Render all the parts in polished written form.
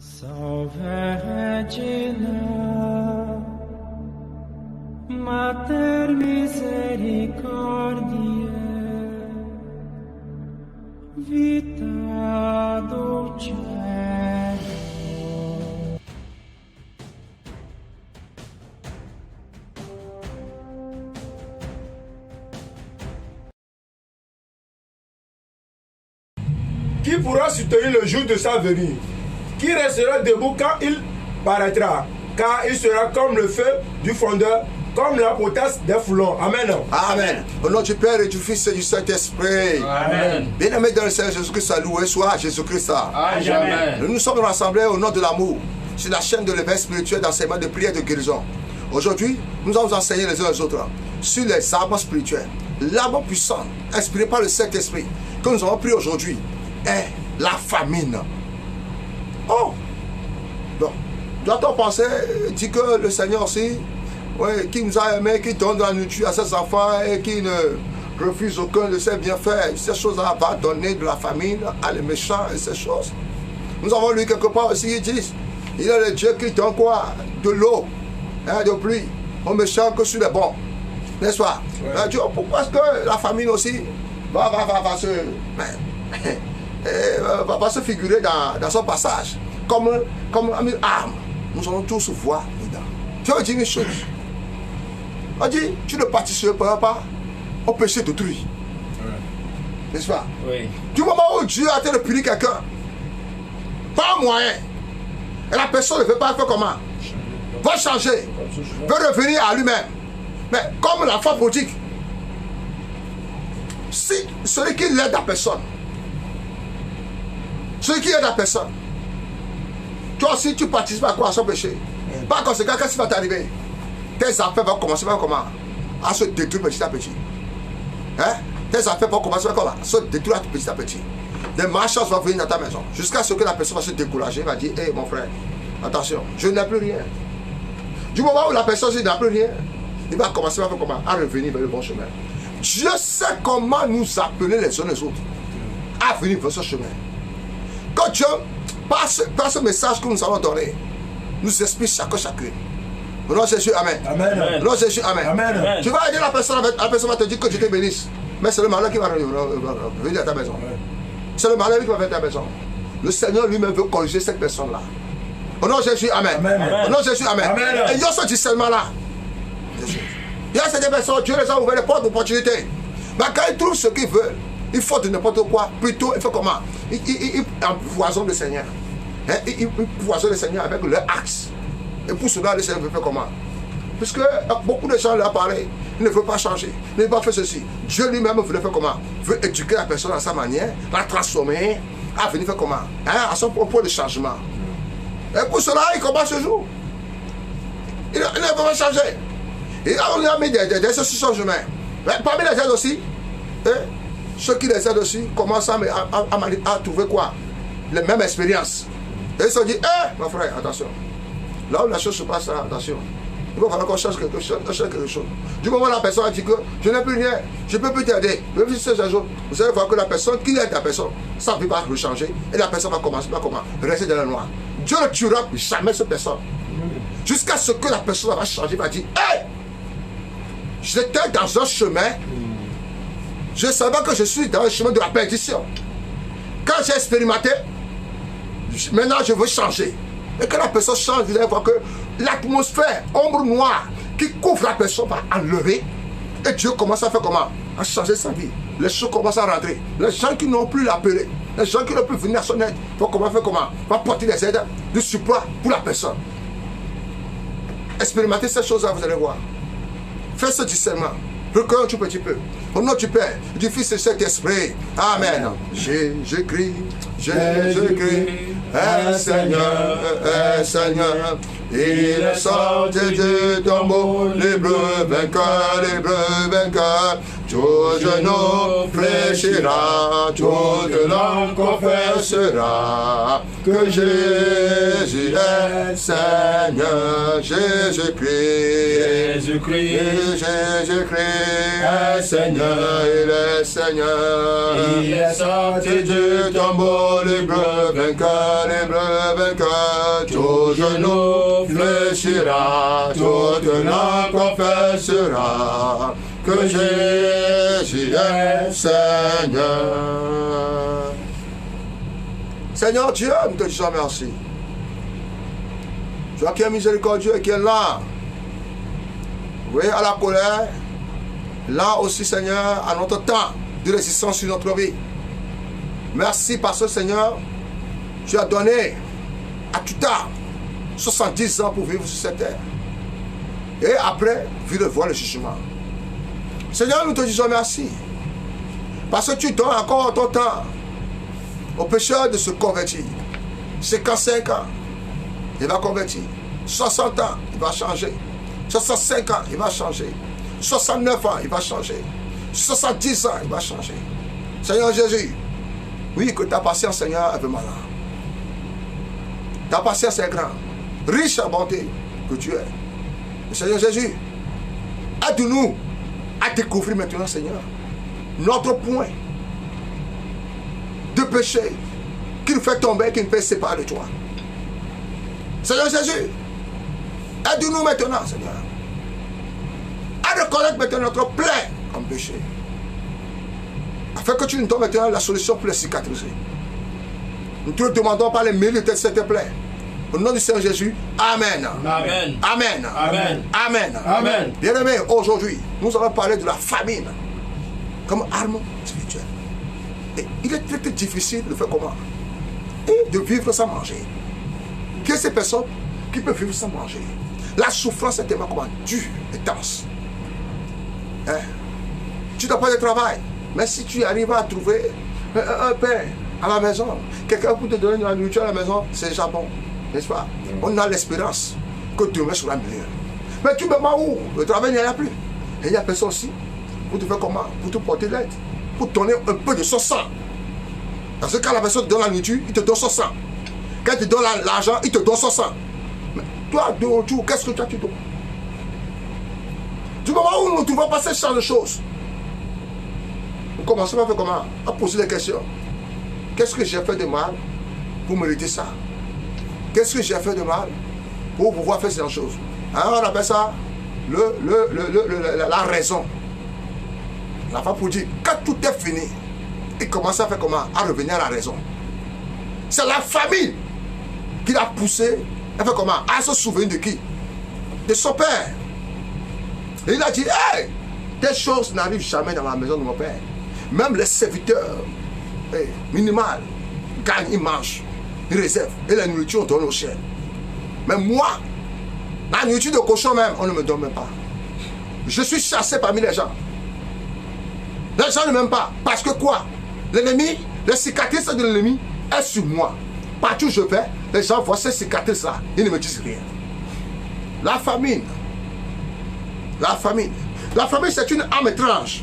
Salve Regina, Mater misericordiae, vita dulcedo. Qui pourra soutenir le jour de sa venue? Qui restera debout quand il paraîtra? Car il sera comme le feu du fondeur, comme la potasse des foulons. Amen. Amen. Au nom du Père et du Fils et du Saint-Esprit. Amen. Bien-aimé dans le Seigneur Jésus-Christ, loué soit Jésus-Christ. Amen. Nous nous sommes rassemblés au nom de l'amour sur la chaîne de l'éveil spirituel d'enseignement, de prière et de guérison. Aujourd'hui, nous allons vous enseigner les uns les autres sur les arbres spirituels. L'arbre puissant, inspiré par le Saint-Esprit, que nous avons pris aujourd'hui, est la famine. Oh! Donc, doit-on penser, dit que le Seigneur aussi, oui, qui nous a aimés, qui donne de la nourriture à ses enfants et qui ne refuse aucun de ses bienfaits, ces choses-là va donner de la famine à les méchants et ces choses. Nous avons lu quelque part aussi, ils disent, il est le Dieu qui donne quoi? De l'eau, de pluie, aux méchants que sur les bons. N'est-ce pas? Ouais. Dieu, pourquoi est-ce que la famine aussi va se figurer dans son passage comme une arme? Nous allons tous voir dedans. Dieu dit une chose. On dit, tu ne participeras pas au péché d'autrui. N'est-ce pas? Oui. Du moment où Dieu a été de punir quelqu'un, pas un moyen, et la personne ne veut pas faire comment? Va changer, veut revenir à lui-même. Mais comme l'enfant prodigue, si celui qui l'aide la personne, celui qui aide la personne, toi aussi tu participes à quoi? À son péché. Par conséquent, qu'est-ce qui va t'arriver? Tes affaires vont commencer par comment? À se détruire petit à petit. Hein? Tes affaires vont commencer par comment? À se détruire petit à petit. Des malchances vont venir dans ta maison. Jusqu'à ce que la personne va se décourager, va dire, hé mon frère, attention, je n'ai plus rien. Du moment où la personne n'a plus rien, il va commencer par comment? À revenir vers le bon chemin. Dieu sait comment nous appeler les uns les autres à venir vers ce chemin. Quand Dieu, par ce message que nous allons donner, nous explique chacune. Au nom de Jésus, amen. Amen. Au nom de Jésus, amen. Amen. Tu vas aider la personne va te dire que Dieu te bénisse. Mais c'est le malheur qui va venir à ta maison. C'est le malheur qui va venir à ta maison. Le Seigneur lui-même veut corriger cette personne-là. Au nom de Jésus, amen. Amen. Au nom de Jésus, amen. Amen. Et il y a ce discernement-là. Il y a cette personne, Dieu les a ouvert les portes d'opportunité. Mais quand ils trouvent ce qu'ils veulent, ils font de n'importe quoi. Plutôt, il fait comment? Ils empoisonnent le Seigneur. Ils empoisonnent le Seigneur avec leur axe. Et pour cela, le Seigneur veut faire comment? Puisque beaucoup de gens leur parlent, ils ne veulent pas changer, ils ne veulent pas faire ceci. Dieu lui-même veut faire comment? Veut éduquer la personne à sa manière, la transformer, à venir faire comment? À son propos de changement. Et pour cela, il commence ce jour. Il ne veut pas changer. Et là, on a mis des institutions humaines. Mais parmi les aides aussi, ceux qui les aident aussi commencent à trouver quoi? Les mêmes expériences. Et ils se disent, mon frère, attention. Là où la chose se passe, attention. Il va falloir qu'on change quelque chose. Du moment où la personne a dit que je n'ai plus rien, je ne peux plus t'aider, vous allez voir que la personne qui aide la personne, sa vie va changer et la personne va commencer à comment? Rester dans le noir. Dieu ne tuera jamais cette personne. Jusqu'à ce que la personne va changer, va dire, j'étais dans un chemin, je savais que je suis dans le chemin de la perdition. Quand j'ai expérimenté, maintenant je veux changer. Et quand la personne change, vous allez voir que l'atmosphère ombre noire qui couvre la personne va enlever. Et Dieu commence à faire comment? À changer sa vie. Les choses commencent à rentrer. Les gens qui n'ont plus l'appelé, les gens qui n'ont plus venir à son aide, vont faire comment? Vont porter des aides, du support pour la personne. Expérimentez ces choses-là, vous allez voir. Faites ce discernement. Recueillons un tout petit peu. Au nom du Père, du Fils et du Saint-Esprit. Amen. Jésus-Christ, Seigneur, Seigneur. Il est sorti du tombeau, libre vainqueur, tout genou fléchira, toute langue confessera que Jésus est Seigneur, Jésus-Christ. Jésus-Christ est Seigneur, il est Seigneur. Il est sorti Du tombeau, libre vainqueur, tout genou fléchira, toute langue confessera que Jésus est Seigneur. Seigneur Dieu, nous te disons merci. Toi qui es miséricordieux et qui est là, oui, à la colère, là aussi, Seigneur, à notre temps de résistance sur notre vie. Merci parce que, Seigneur, tu as donné à tout tard 70 ans pour vivre sur cette terre. Et après, vivre voir le jugement. Seigneur, nous te disons merci. Parce que tu donnes encore ton temps au pécheur de se convertir. 55 ans, il va convertir. 60 ans, il va changer. 65 ans, il va changer. 69 ans, il va changer. 70 ans, il va changer. Seigneur Jésus, oui, que ta patience, Seigneur, est vraiment là. Ta patience est grande. Riche en bonté que tu es. Seigneur Jésus, aide-nous à découvrir maintenant, Seigneur, notre point de péché qui nous fait tomber, qui nous fait séparer de toi. Seigneur Jésus, aide-nous maintenant, Seigneur, à reconnaître maintenant notre plaie comme péché, afin que tu nous donnes maintenant la solution pour les cicatriser. Nous te le demandons par les mérites de cette plaie. Au nom du Seigneur Jésus, Amen. Amen. Amen. Amen. Amen. Amen. Bien-aimés, aujourd'hui, nous allons parler de la famine comme arme spirituelle. Et il est très, très difficile de faire comment? Et de vivre sans manger. Qui est ces personnes qui peuvent vivre sans manger? La souffrance est tellement comment? Dure et dense. Hein? Tu n'as pas de travail, mais si tu arrives à trouver un pain à la maison, quelqu'un pour te donner de la nourriture à la maison, c'est déjà bon. N'est-ce pas? On a l'espérance que demain sera meilleur. Mais tu me mets où? Le travail n'y en a plus. Et il y a personne aussi pour te faire comment? Pour te porter l'aide. Pour te donner un peu de son sang. Parce que quand la personne te donne la nourriture, il te donne son sang. Quand il te donne l'argent, il te donne son sang. Mais toi, de retour, qu'est-ce que toi tu donnes? Du moment où nous ne trouvons pas ce genre de choses, nous commençons à faire comment? À poser des questions. Qu'est-ce que j'ai fait de mal pour mériter ça? Qu'est-ce que j'ai fait de mal pour pouvoir faire ces choses? Hein, on appelle ça la raison. La femme pour dire, quand tout est fini, il commence à faire comment? À revenir à la raison. C'est la famille qui l'a poussé à faire comment? À se souvenir de qui? De son père. Et il a dit, hey, des choses n'arrivent jamais dans la maison de mon père. Même les serviteurs, minimal, gagnent, ils mangent. Ils réservent. Et la nourriture, on donne aux chiens. Mais moi, la nourriture de cochon même, on ne me donne même pas. Je suis chassé parmi les gens. Les gens ne m'aiment pas. Parce que quoi? L'ennemi, les cicatrices de l'ennemi est sur moi. Partout où je vais, les gens voient ces cicatrices-là. Ils ne me disent rien. La famine. La famine. La famine, c'est une arme étrange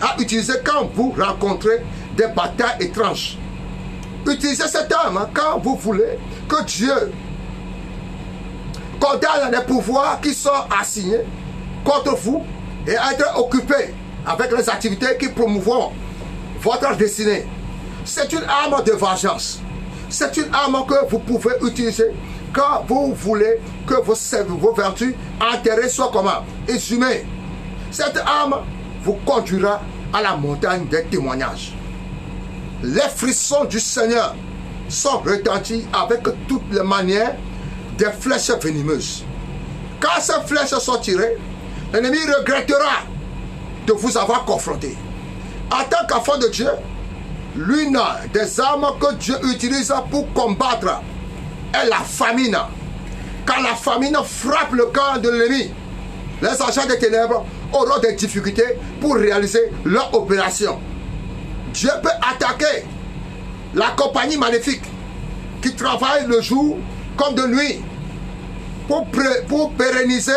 à utiliser quand vous rencontrez des batailles étranges. Utilisez cette arme quand vous voulez que Dieu condamne les pouvoirs qui sont assignés contre vous et être occupés avec les activités qui promouvront votre destinée. C'est une arme de vengeance. C'est une arme que vous pouvez utiliser quand vous voulez que vos vertus enterrées soient comment? Exhumées. Cette arme vous conduira à la montagne des témoignages. Les frissons du Seigneur sont retentis avec toutes les manières des flèches venimeuses. Quand ces flèches sont tirées, l'ennemi regrettera de vous avoir confronté. En tant qu'enfant de Dieu, l'une des armes que Dieu utilise pour combattre est la famine. Quand la famine frappe le camp de l'ennemi, les agents des ténèbres auront des difficultés pour réaliser leur opération. Dieu peut attaquer la compagnie maléfique qui travaille le jour comme de nuit pour pérenniser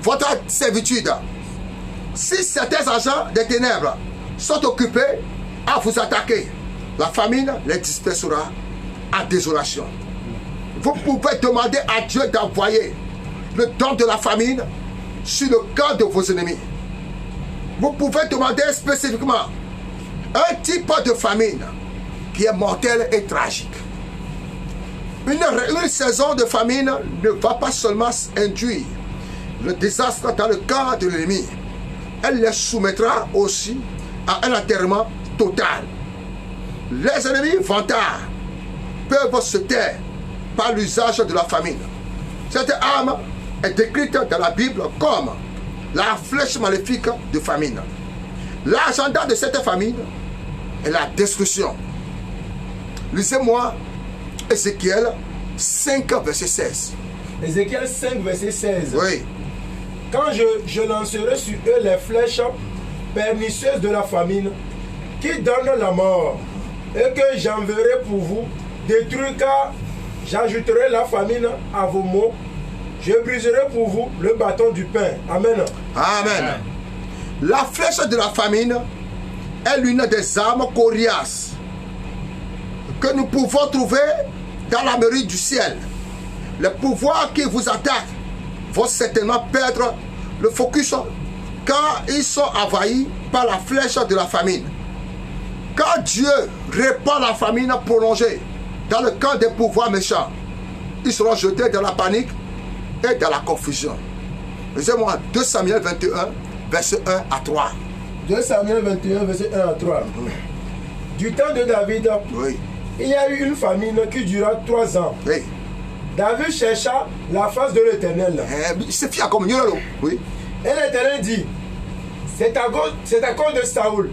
votre servitude. si certains agents des ténèbres sont occupés à vous attaquer, la famine les dispersera en désolation. Vous pouvez demander à Dieu d'envoyer le don de la famine sur le cœur de vos ennemis. Vous pouvez demander spécifiquement un type de famine qui est mortelle et tragique. Une saison de famine ne va pas seulement induire le désastre dans le cœur de l'ennemi, elle les soumettra aussi à un enterrement total. Les ennemis vantards peuvent se taire par l'usage de la famine. Cette arme est décrite dans la Bible comme la flèche maléfique de famine. L'agenda de cette famine est la destruction. Lisez-moi Ézéchiel 5, verset 16. Ézéchiel 5, verset 16. Oui. Quand je lancerai sur eux les flèches pernicieuses de la famine qui donnent la mort, et que j'enverrai pour vous détruire, car j'ajouterai la famine à vos maux. Je briserai pour vous le bâton du pain. Amen. Amen. La flèche de la famine est l'une des armes coriaces que nous pouvons trouver dans la mairie du ciel. Les pouvoirs qui vous attaquent vont certainement perdre le focus car ils sont envahis par la flèche de la famine. Quand Dieu répand la famine prolongée dans le camp des pouvoirs méchants, ils seront jetés dans la panique et dans la confusion. Lisez-moi 2 Samuel 21, verset 1 à 3. 2 Samuel 21, verset 1 à 3. Du temps de David, Oui, il y a eu une famine qui dura 3 ans. oui. David chercha la face de l'Éternel. C'est fier comme Dieu, oui. Et l'Éternel dit, c'est à cause de Saoul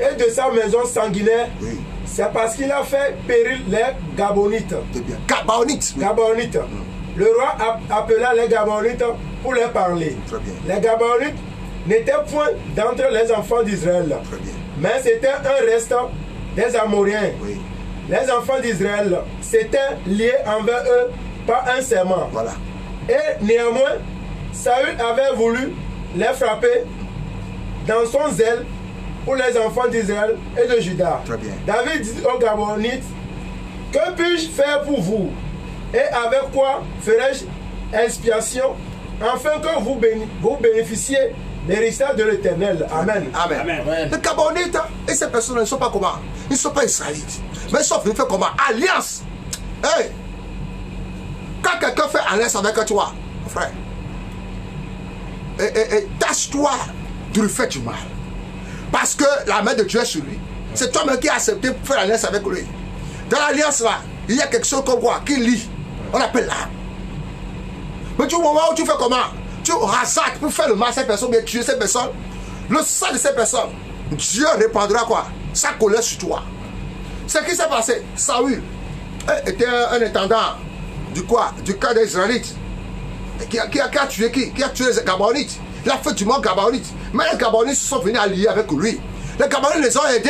et de sa maison sanguinaire. Oui. C'est parce qu'il a fait périr les Gabonites. C'est bien. Gabaonite. Oui. Gabaonites. Le roi appela les Gabonites pour leur parler. Très bien. Les Gabonites n'étaient point d'entre les enfants d'Israël, Très bien. mais c'était un reste des Amoriens. Oui. Les enfants d'Israël s'étaient liés envers eux par un serment. Voilà. Et néanmoins, Saül avait voulu les frapper dans son zèle pour les enfants d'Israël et de Juda. Très bien. David dit aux Gabonites, que puis-je faire pour vous? Et avec quoi ferai-je expiation afin que vous bénéficiez des résultats de l'Éternel? Amen. Amen. Amen. Les Gabonites et ces personnes ne sont pas comment? Ils ne sont pas israélites. Mais ils sont venus faire comment? Alliance. Hey! Quand quelqu'un fait alliance avec toi, mon frère, et tâche-toi de lui faire du mal. Parce que la main de Dieu est sur lui. C'est toi-même qui as accepté de faire alliance avec lui. Dans l'alliance là, il y a quelque chose qu'on voit, qui lit. On appelle l'âme. Mais du moment où tu fais comment? Tu rasates pour faire le mal à ces personnes, bien tuer ces personnes. Le sang de ces personnes, Dieu répandra quoi? Sa colère sur toi. Ce qui s'est passé, Saül était un intendant du quoi? Du camp des Israélites. Qui a tué qui? Qui a tué les Gabonites. Il a fait du monde Gabonites. Mais les Gabonites sont venus allier avec lui. Les Gabonites les ont aidés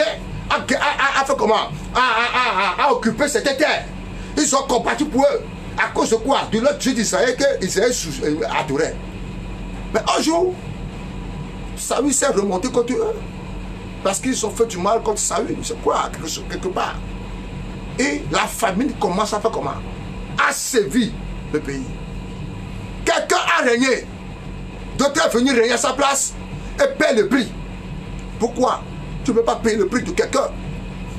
à faire comment? À occuper cette terre. Ils ont combattu pour eux. À cause de quoi? De leur Dieu d'Israël que Israël adorait. Mais un jour, Saül s'est remonté contre eux. Parce qu'ils ont fait du mal contre Saül. C'est quoi? Quelque part. Et la famine commence à faire comment? À sévir le pays. Quelqu'un a régné. D'autres sont venus régner à sa place et payer le prix. Pourquoi? Tu ne peux pas payer le prix de quelqu'un.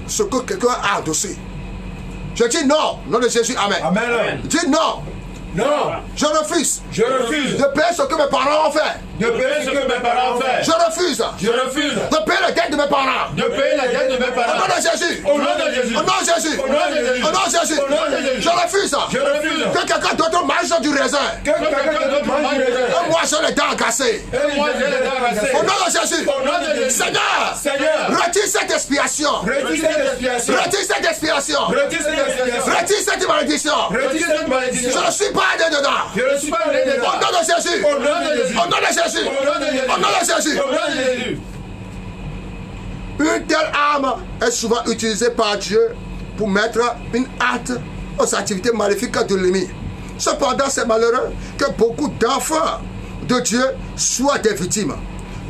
Ce que quelqu'un a adossé. Je dis non. Nom de Jésus. Amen. Amen. Je dis non. Non, Je refuse je refuse de payer ce que mes parents ont fait. de payer ce que mes parents ont fait. Je refuse Je refuse de payer la dette de mes parents. de payer la dette de mes Au nom parents. de Jésus. Au nom de Jésus. Au nom de Jésus. Au nom de Jésus. Au nom de Jésus. Au nom de Jésus. Je refuse Je refuse que quelqu'un d'autre mange du raisin. que quelqu'un d'autre mange du raisin. Et moi, j'ai les dents cassées. Et moi, j'ai les dents cassées. Au nom de Jésus. Au nom de Jésus. Seigneur, Seigneur, retire cette expiation. retire cette expiation. Retire cette expiation. Retire cette expiation. Retire cette malédiction. Retire cette malédiction. Je ne suis pas allé dedans. Je ne suis pas allé Au dedans. nom de Jésus. Au nom de Jésus. Au nom de Jésus. Au nom de Jésus. Au nom de Jésus. Au nom de Jésus. Une telle arme est souvent utilisée par Dieu pour mettre une hâte aux activités maléfiques de l'ennemi. Cependant, c'est malheureux que beaucoup d'enfants de Dieu soient des victimes.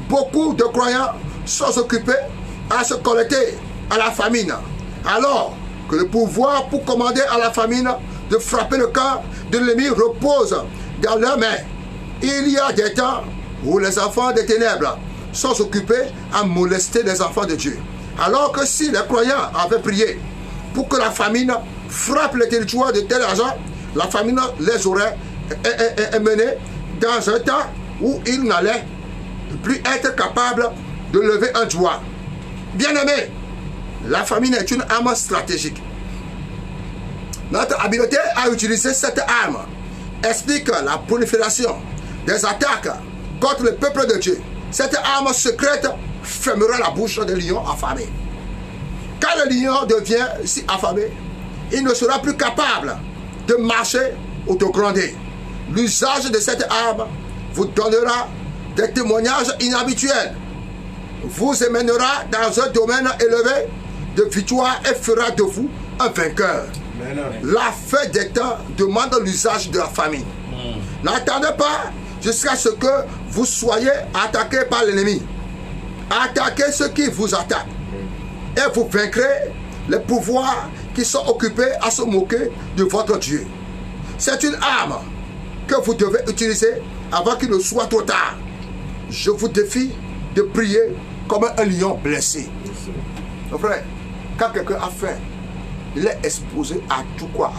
beaucoup de croyants sont occupés à se collecter à la famine, alors que le pouvoir pour commander à la famine de frapper le cœur de l'ennemi repose dans leurs mains. Il y a des temps où les enfants des ténèbres sont occupés à molester les enfants de Dieu. Alors que si les croyants avaient prié pour que la famine frappe le territoire de tel argent, la famine les aurait menés dans un temps où ils n'allaient plus être capables de lever un doigt. Bien-aimé, la famine est une arme stratégique. Notre habileté à utiliser cette arme explique la prolifération des attaques contre le peuple de Dieu. Cette arme secrète fermera la bouche des lions affamés. Quand le lion devient si affamé, il ne sera plus capable de marcher ou de gronder. L'usage de cette arme vous donnera des témoignages inhabituels, vous emmènera dans un domaine élevé de victoire et fera de vous un vainqueur. La fin des temps demande l'usage de la famine. N'attendez pas jusqu'à ce que vous soyez attaqué par l'ennemi. Attaquez ceux qui vous attaquent et vous vaincrez les pouvoirs qui sont occupés à se moquer de votre Dieu. C'est une arme que vous devez utiliser avant qu'il ne soit trop tard. Je vous défie de prier comme un lion blessé. Mon frère, quand quelqu'un a faim, il est exposé à tout quoi,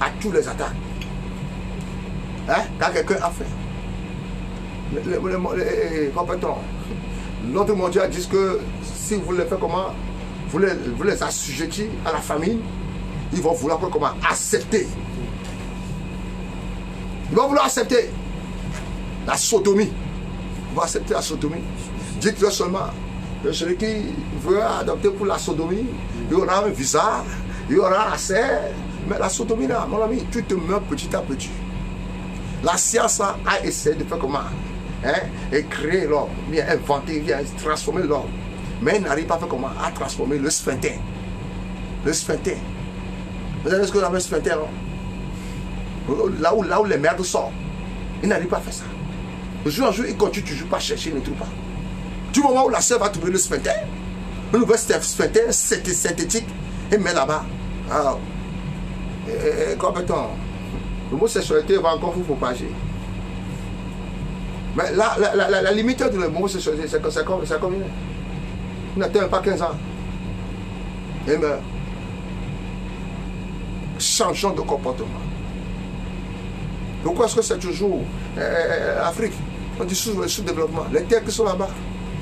à tous les attaques. Hein? Quand quelqu'un a faim, notre mondial dit que si vous les faites comment, vous les assujettis à la famine, ils vont vouloir comment accepter. Ils vont vouloir accepter la sodomie. Ils vont accepter la sodomie. Dites-le seulement que celui qui veut adopter pour la sodomie, il y aura un visa, il y aura la serre. Mais la sodomie là, mon ami, tu te meurs petit à petit. La science a essayé de faire comment, hein, et créer l'homme, bien inventer, bien transformer l'homme. Mais il n'arrive pas à faire comment, à transformer le sphincter. Le sphincter. Vous savez ce que j'appelle sphincter, non? Là où les merdes sortent. Il n'arrive pas à faire ça. De jour en jour, il continue toujours pas à chercher, il ne trouve pas. Du moment où la sœur va trouver le sphincter, le nouvel sphincter synthétique, et met là-bas. Alors, compétent. L'homosexualité va encore vous propager. Mais la limite de l'homosexualité, c'est combien? Il n'atteint pas 15 ans. Et meurt. Changeons de comportement. Pourquoi est-ce que c'est toujours l'Afrique? On dit sous-développement. Les terres qui sont là-bas,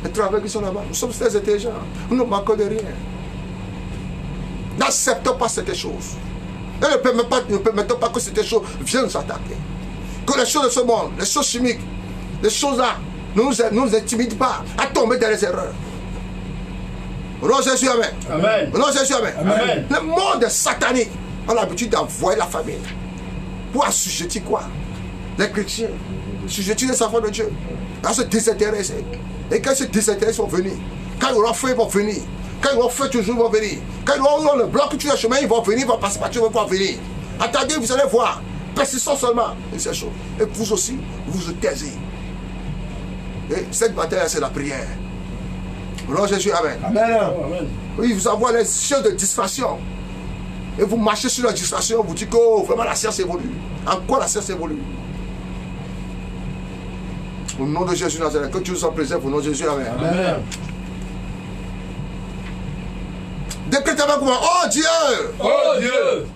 les travailleurs qui sont là-bas, nous sommes très intelligents. Nous ne manquons de rien. N'acceptons pas cette chose. Et ne permettons pas que cette chose vienne nous attaquer. Que les choses de ce monde, les choses chimiques, les choses là, ne nous intimident pas à tomber dans les erreurs. Au nom de Jésus, amen. Amen. Au nom de Jésus, amen. Amen. Le monde satanique a l'habitude d'envoyer la famine pour assujettir quoi? Les chrétiens, assujettir les enfants de Dieu, à se désintéresser. Et quand ces désintéressés sont venus, quand ils auront fait, ils vont venir. Quand ils vont faire toujours, ils vont venir. Quand ils auront le bloc sur le chemin, ils vont venir, ils vont passer par Dieu, ils vont venir. Attendez, vous allez voir. Persistons seulement. Et c'est chaud. Et vous aussi, vous vous taisez. Et cette bataille, c'est la prière. Au nom de Jésus, amen. Amen. Oui, vous envoie les choses de distraction. Et vous marchez sur la distraction, vous dites que oh, vraiment la science évolue. En quoi la science évolue? Au nom de Jésus Nazareth, que Dieu nous en préserve, au nom de Jésus, amen. Amen. Décrète avec moi, oh Dieu, Oh Dieu,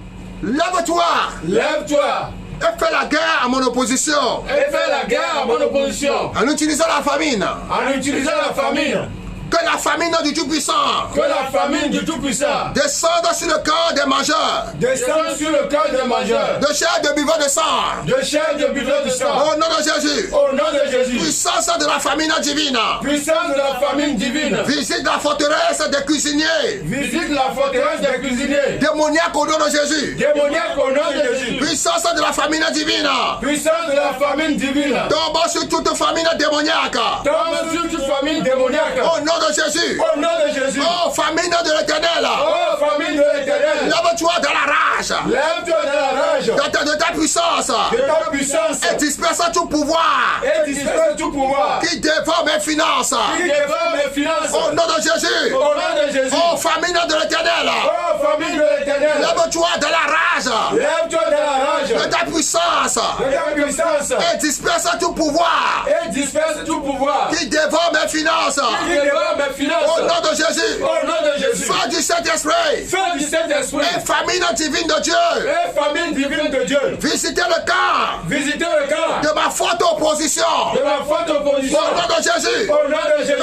lève-toi lève-toi et fais la guerre à mon opposition et fais la guerre à mon opposition en utilisant la famine. en utilisant la famine. Que la famine du Tout-Puissant Que la famine du Tout-Puissant descende sur le cœur des mangeurs descende sur le cœur des mangeurs, de chair de buveurs de sang. de chair de buveurs de sang. Au nom de Jésus, Au nom de Jésus, puissance de la famine divine, puissance de la famine divine, visite la forteresse des cuisiniers, visite la forteresse des cuisiniers, démoniaque au nom de Jésus. démoniaque au nom de Jésus, Puissance de la famine divine, puissance de la famine divine, tombe sur toute famine démoniaque. tombe sur toute famine démoniaque. Au nom de Jésus. Au nom de Jésus, Oh, famine de l'éternel, oh famine de l'Éternel, Lève-toi dans la rage. Lève-toi de la rage. De ta puissance. De ta puissance. Et disperse tout pouvoir. Et disperse tout pouvoir. Qui dévore mes finances. Qui dévore mes finances. Au nom de Jésus. Au nom de Jésus. Oh, famille de l'Éternel. Oh, famille de l'Éternel. Lève-toi de la rage. Lève-toi de la rage. De ta puissance. De ta puissance. Et disperse tout pouvoir. Et disperse tout pouvoir. Qui dévore mes finances. Qui dévore mes finances. Au nom de Jésus. Au nom de Jésus. Feu du Saint-Esprit. Feu du Saint-Esprit. Et famine divine de Dieu. Et famille divine de Dieu. Visitez le camp. Visitez le camp. De ma forte opposition. De ma forte opposition. Au nom de Jésus. Au nom de Jésus.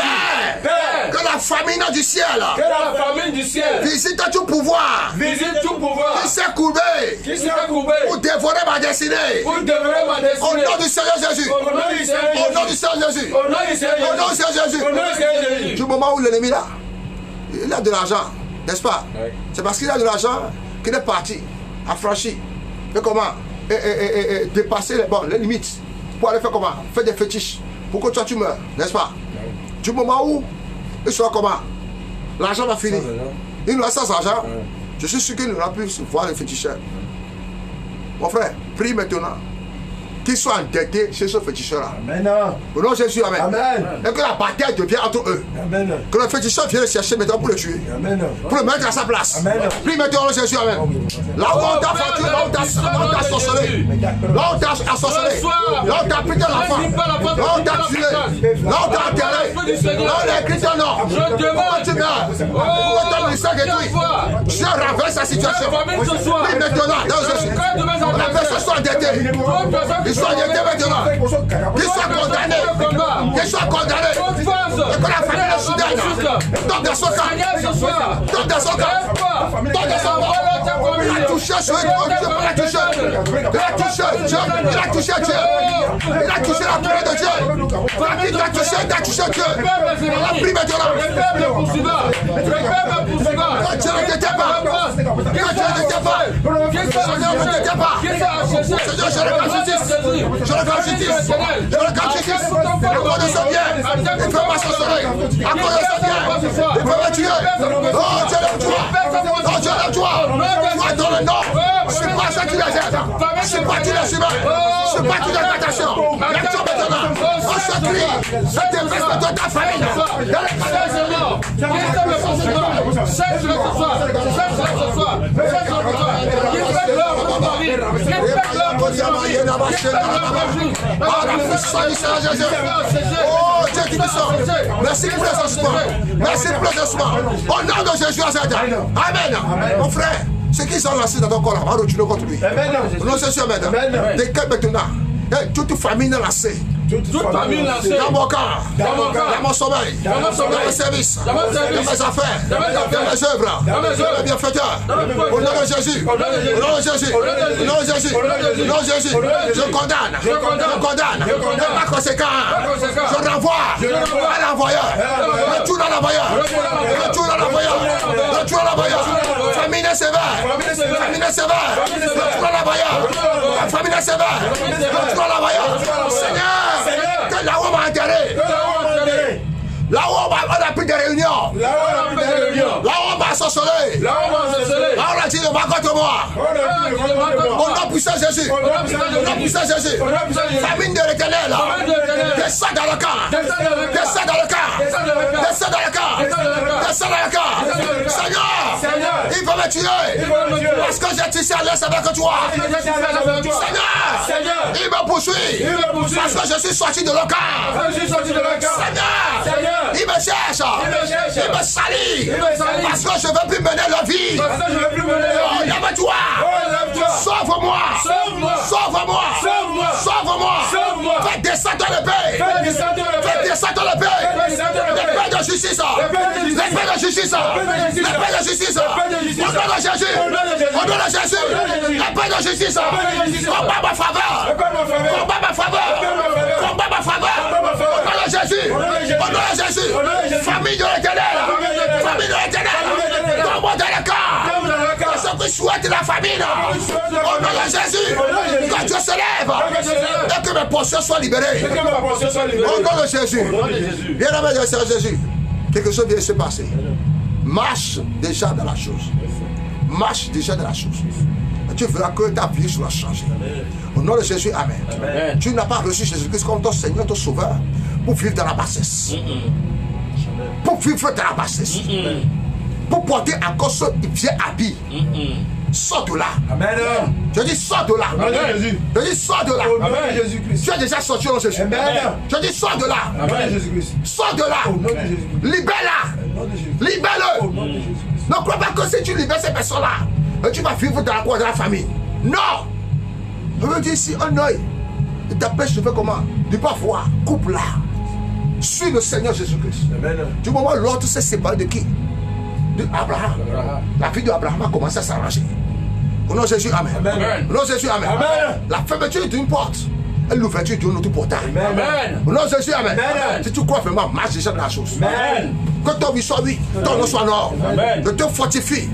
Père. Que la famine du ciel. Que la famine du ciel. Visite tout pouvoir. Visite tout pouvoir. Qui s'est courbé. Qui s'est courbé. Pour dévorer ma destinée. Pour dévorer ma destinée. Au nom du Seigneur Jésus. Au nom du Seigneur Jésus. Au nom du Seigneur Jésus. Au nom du Seigneur Jésus. Au nom du Seigneur Jésus. Au nom du Seigneur Jésus. Du moment où l'ennemi là, il a de l'argent, n'est-ce pas? Oui. C'est parce qu'il a de l'argent qu'il est parti, affranchi. Mais comment? Et dépasser les limites. Pour aller faire comment? Faire des fétiches. Pour que toi tu meurs, n'est-ce pas? Oui. Du moment où il sera comment? L'argent va finir. Il nous a sans argent. Oui. Je suis sûr qu'il n'aura plus voir les féticheurs. Mon frère, prie maintenant qu'ils soient endettés chez ce féticheur-là. Amen. Au nom de Jésus, amen. Amen. Et que la bataille devienne entre eux. Amen. Que le féticheur vienne le chercher maintenant pour le tuer. Amen. Pour le mettre à sa place. Amen. Prie maintenant au nom de Jésus, amen. Là où on t'a foutu, là où t'as sorcelé, là où t'as assorcelé, là où t'as pris ton enfant, là où t'as tué, là où t'as enterré, là où il a écrit ton nom. Pourquoi tu meurs? Pourquoi ton ministère détruit? Je renverse sa situation. Prie maintenant dans Jésus. La personne soit endettée. Ils sont endettés maintenant. Qu'ils soient condamnés. Qu'ils soient condamnés. Et que la famille de Soudan tombe dans son camp. Tombe dans son camp. Tombe dans son camp. Il a touché ce Dieu. Il a touché. Il a touché Dieu. Il a touché Dieu. Il a touché la prière de Dieu. Il a touché Dieu. On a pris maintenant. Quand Dieu ne t'était pas. Quand Dieu ne t'était pas. Seigneur ne t'était pas. Seigneur, je réclame justice. Je réclame justice. Je réclame justice. À cause de ce bien, il ne peut pas sorceler. À cause de ce bien, il peut me tuer. Oh, Dieu lève-toi. Oh, Dieu lève-toi. Toi, dans le nom. Je ne suis pas ça qui les aide. Je ne suis pas qui les humains. Je ne suis pas qui les attachants. Lève-toi maintenant. On se crie. Je déverse de ta famille. Dans les oh Dieu qui puissant. Merci pour les ossements. Merci pour les ossements. Au nom de Jésus. Amen. Mon frère, ceux qui sont lancés dans ton corps, on va retourner contre lui. Au nom de Jésus. Amen. Dès que maintenant, toute famille est lancée. Toute famille lancée dans mon corps, dans mon sommeil, dans mes services, dans mes affaires, dans mes œuvres, dans mes bienfaiteurs. Au nom de Jésus, au nom de Jésus, au nom de Jésus, au nom de Jésus, je condamne, et par conséquent, je renvoie à l'envoyeur, retourne à l'envoyeur, retourne à l'envoyeur, retourne à l'envoyeur. Famine sévère, famine sévère, retourne à l'envoyeur, famine sévère, retourne à l'envoyeur. Seigneur, que là où on m'a enterré, là où on a pris des réunions, là où on m'a sorcelé, là où on a dit ne va contre moi. Au nom puissant Jésus, au nom puissant Jésus, famine de l'Éternel, descends dans le camp, descends dans le camp, descends dans le camp, descends dans le camp. Seigneur, il va me tuer, parce que j'ai tissé alliance avec toi. Seigneur, il me poursuit, parce que je suis sorti de le camp. Seigneur, il me cherche, il me salit, parce que je ne veux plus mener la vie. Oh, lève-toi, sauve-moi, sauve-moi, sauve-moi, fais descendre l'épée, fais descendre l'épée, l'épée de justice, l'épée de justice, l'épée de justice, au nom de Jésus, au nom de Jésus, l'épée de justice, combat ma faveur, combat ma faveur, combat ma faveur, au nom de Jésus, au nom de Jésus, famille de l'Éternel, famille de l'Éternel, tombe dans le corps, ceux qui souhaitent la famine, au nom de Jésus, que Dieu se lève, et que mes portions soient libérées, au nom de Jésus, bien aimé de Seigneur Jésus, quelque chose vient de se passer, marche déjà dans la chose, marche déjà dans la chose. Et tu verras que ta vie sera changée. Au nom de Jésus, amen. Amen. Tu n'as pas reçu Jésus-Christ comme ton Seigneur, ton Sauveur, pour vivre dans la bassesse. Pour vivre dans la bassesse. Pour porter encore ce vieux habit. Sors de là. Amen. Je dis sors de là. Amen. Jésus. Je dis sors de là. Au nom de Jésus-Christ. Tu as déjà sorti au nom de Jésus. Amen. Je dis sors de là. Au nom de Jésus-Christ. Sors de là. Au nom de Jésus-Christ. Libère-la. Au nom de Jésus-Christ. Libère-le. Au nom de Jésus-Christ. Ne crois pas que si tu libères ces personnes-là, tu vas vivre dans la cour de la famille. Non. Je veux dire, si un œil t'empêche de faire comment? De ne pas voir, coupe-la. Suis le Seigneur Jésus-Christ. Amen. Du moment où l'autre s'est séparé de qui? De Abraham. Abraham. La vie d'Abraham a commencé à s'arranger. Au nom de Jésus, amen. Amen. Au nom de Jésus, amen. Amen. La fermeture d'une porte et l'ouverture d'un autre portail. Amen. Au nom de Jésus, amen. Amen. Si tu crois vraiment, marche déjà dans la chose. Amen. Que ton oui soit oui, ton non soit non. Amen. Je te fortifie.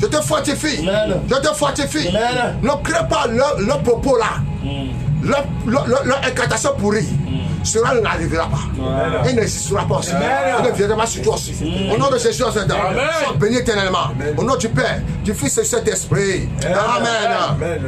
Je te fortifie. Amen. Je te fortifie. Amen. Ne crée pas leur propos là. Leur incantation pourrie. Cela n'arrivera pas. Amen. Il n'existera pas aussi. Amen. Il ne viendra pas sur toi aussi. Au nom de Jésus, sois béni éternellement. Au nom du Père, du Fils et du Saint-Esprit. Amen. Amen.